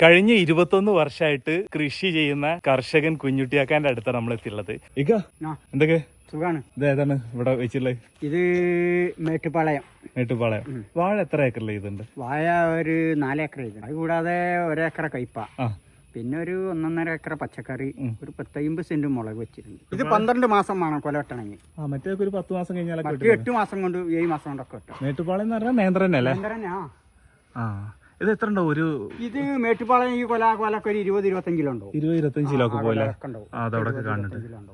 കഴിഞ്ഞ 21 വർഷമായിട്ട് കൃഷി ചെയ്യുന്ന കർഷകൻ കുഞ്ഞുട്ടിയാക്കാന്റെ അടുത്താണ് നമ്മൾ എത്തിയുള്ളത്. എന്തൊക്കെ സുഖാണ്. ഇത് ഏതാണ് ഇവിടെ വെച്ചുള്ളത്? ഇത് മേട്ടുപാളയം. വാഴ എത്ര ഏക്കറിൽ ഇതുണ്ട്? വാഴ ഒരു 4 ഏക്കർ ഇത്. അത് കൂടാതെ 1 ഏക്കർ കയ്പ, പിന്നെ ഒരു 1.5 ഏക്കർ പച്ചക്കറി, ഒരു 10-50 സെന്റ് മുളക് വെച്ചിട്ടുണ്ട്. ഇത് 12 മാസമാണ് കൊല വെട്ടണമെങ്കിൽ. മറ്റേ ഒരു 10 മാസം കഴിഞ്ഞാൽ 8 മാസം കൊണ്ട് 7 മാസം കൊണ്ടൊക്കെ വെട്ടും. മേട്ടുപാളയം എന്ന് പറഞ്ഞാൽ നേന്ത്രനെ അല്ലേ? ഇത് എത്ര ഉണ്ടാവും ഒരു? ഇത് മേട്ടുപാളയം ഈ കൊലക്ക് ഒരു 20-25 കിലോ ഉണ്ടാവും. 20-25 കിലോ ഒക്കെ പോലെ അതവിടെ കാണുന്നുണ്ട്.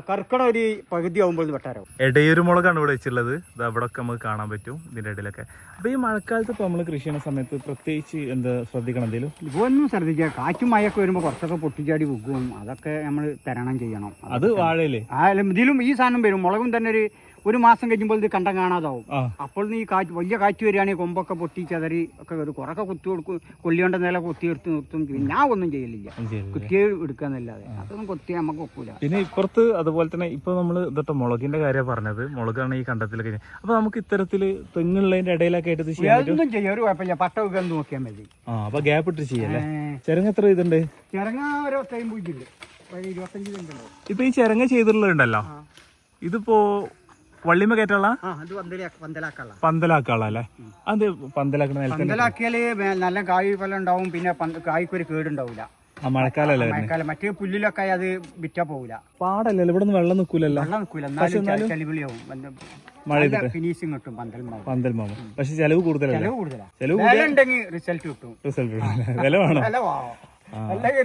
കർക്കിടക ഒരു പകുതി ആവുമ്പോൾ വെട്ടാറാവും. ഇടയൊരു മുളകാണ് ഇവിടെ വെച്ചുള്ളത്. ഇത് അവിടെ ഒക്കെ നമുക്ക് കാണാൻ പറ്റും ഇതിന്റെ ഇടയിലൊക്കെ. അപ്പൊ ഈ മഴക്കാലത്ത് ഇപ്പൊ നമ്മള് കൃഷി ചെയ്യുന്ന സമയത്ത് പ്രത്യേകിച്ച് എന്താ ശ്രദ്ധിക്കണം? എന്തെങ്കിലും ഇതൊന്നും ശ്രദ്ധിക്കുക. കാറ്റും മഴയൊക്കെ വരുമ്പോ കുറച്ചൊക്കെ പൊട്ടിച്ചാടി വിൽക്കും. അതൊക്കെ നമ്മൾ തരണം ചെയ്യണം. അത് വാഴയില്ലേ? ഇതിലും ഈ സാധനം വരും. മുളകും തന്നെ ഒരു മാസം കഴിയുമ്പോൾ ഇത് കണ്ടം കാണാതാവും. അപ്പോൾ ഈ കാറ്റ് വലിയ കാറ്റ് വരികയാണെങ്കിൽ കൊമ്പൊക്കെ പൊട്ടി ചതറി ഒക്കെ വരും. കുറൊക്കെ കുത്തി കൊടുക്കും. കൊല്ലിയോണ്ട നില കൊത്തി എടുത്ത് നിർത്തും. ഞാൻ ഒന്നും ചെയ്യലില്ല, കുത്തിയെ എടുക്കാന്നല്ലാതെ. അതൊന്നും കൊത്തിയാൽ നമുക്ക് ഒക്കൂല. പിന്നെ ഇപ്പുറത്ത് അതുപോലെ തന്നെ ഇപ്പൊ നമ്മള് ഇതൊക്കെ മുളകിന്റെ കാര്യം പറഞ്ഞത്, മുളകാണ് ഈ കണ്ടത്തിലൊക്കെ. അപ്പൊ നമുക്ക് ഇത്തരത്തില് തെങ്ങുള്ളതിന്റെ ഇടയിലൊക്കെ ആയിട്ട് ഒന്നും ചെയ്യാം, ഒരു കുഴപ്പമില്ല. പട്ട വെക്കാൻ നോക്കിയാൽ മതി. അപ്പൊ ഗ്യാപ്പ് ഇട്ട് ചെയ്യല്ലേ? ചെരങ്ങ എത്ര ഇതുണ്ട്? ചെരങ്ങ ഒരു 25 ഉണ്ട്. ഇപ്പൊ ഈ ചെരങ്ങ ചെയ്തിട്ടുള്ളതുണ്ടല്ലോ, ഇതിപ്പോ വള്ളിമ കയറ്റുള്ള പന്തലാക്കാള അല്ലേ? അത് പന്തലാക്കിയാല് നല്ല കായ് ഫലം ഉണ്ടാവും. പിന്നെ കായ്ക്കൊരു കേടുണ്ടാവില്ല. മഴക്കാലം മറ്റേ പുല്ലിലൊക്കെ അത് വിറ്റാ പോവില്ല. പാടല്ലല്ലോ, ഇവിടെ നിന്ന് വെള്ളം നിൽക്കൂലല്ലോ. എന്നാലും ചളിവിളിയാവും. മഴ ഫിനിഷിങ് കിട്ടും പന്തൽമാമ. പക്ഷെ ചെലവ് കൂടുതലാണ്. റിസൾട്ട് കിട്ടും. വില വേണം.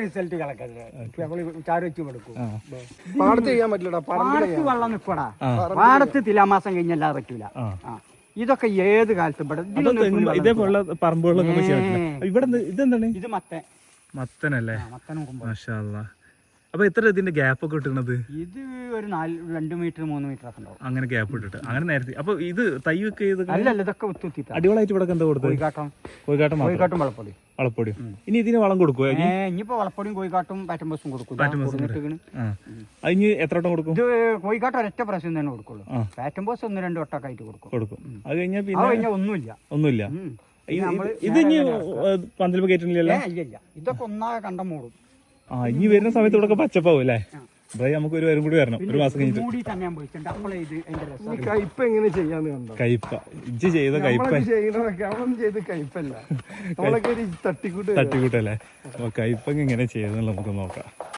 റിസൾട്ട് പാടത്ത് ചെയ്യാൻ പറ്റില്ലടാ. പാടത്ത് വെള്ളം നിൽക്കടാ. പാടത്ത് തുലാമാസം കഴിഞ്ഞല്ലാതെ പറ്റൂല. ഇതൊക്കെ ഏത് കാലത്തും ഇതേപോലുള്ള പറമ്പുകളൊക്കെ ഇവിടെ ഇതെന്താണ്? ഇത് മത്തനല്ലേ? മാഷാ അല്ലാ. അപ്പൊ എത്ര ഇതിന്റെ ഗ്യാപ്പ് ഒക്കെ ഇട്ടുന്നത്? ഇത് ഒരു 2 മീറ്റർ 3 മീറ്റർ ഒക്കെ ഉണ്ടാവും. അങ്ങനെ ഗ്യാപ്പ് ഇട്ടിട്ട് അങ്ങനെ നേരത്തെ. അപ്പൊ ഇത് തൈ ഒക്കെ അല്ലല്ല, ഇതൊക്കെ അടിപൊളിയായിട്ട് ഇവിടെ എന്താ കൊടുത്തത്? കോഴിക്കാട്ടും വളപ്പൊടി. ഇനി ഇതിന് വളം കൊടുക്കുവോ? ഇനിയിപ്പോ വളപ്പൊടിയും കോഴിക്കാട്ടും പാറ്റംബോസും കൊടുക്കും. അതിന് എത്ര വട്ടം കൊടുക്കും? ഇത് കോഴിക്കാട്ട് ഒരൊറ്റ പ്രാവശ്യം തന്നെ കൊടുക്കുള്ളൂ. പാറ്റംബോസ് 1-2 വട്ടമൊക്കെ ആയിട്ട് കൊടുക്കും. അത് കഴിഞ്ഞാൽ പിന്നെ ഒന്നുമില്ല. ഇത് ഇനി പന്തൽ കയറ്റുന്നില്ലല്ലോ? ഇല്ല, ഇതൊക്കെ ഒന്നാകെ കണ്ടം മൂടും. ഇനി വരുന്ന സമയത്ത് ഇവിടെ പച്ചപ്പാവും അല്ലേ? നമുക്ക് ഒരു വരും കൂടി വരണം, ഒരു മാസം കഴിഞ്ഞിട്ട്. കയ്പ എങ്ങനെ ചെയ്യാന്ന് കണ്ടോ? കയ്പ ഇജ്ജ് ചെയ്ത കയ്പ ചെയ്യണതൊക്കെ അവളൊന്നും ചെയ്ത് കയ്പല്ല, നമ്മളൊക്കെ ഒരു തട്ടിക്കൂട്ടല്ലേ? അപ്പൊ കയ്പ എങ്ങനെ ചെയ്തെന്നുള്ള നമുക്ക് നോക്കാം.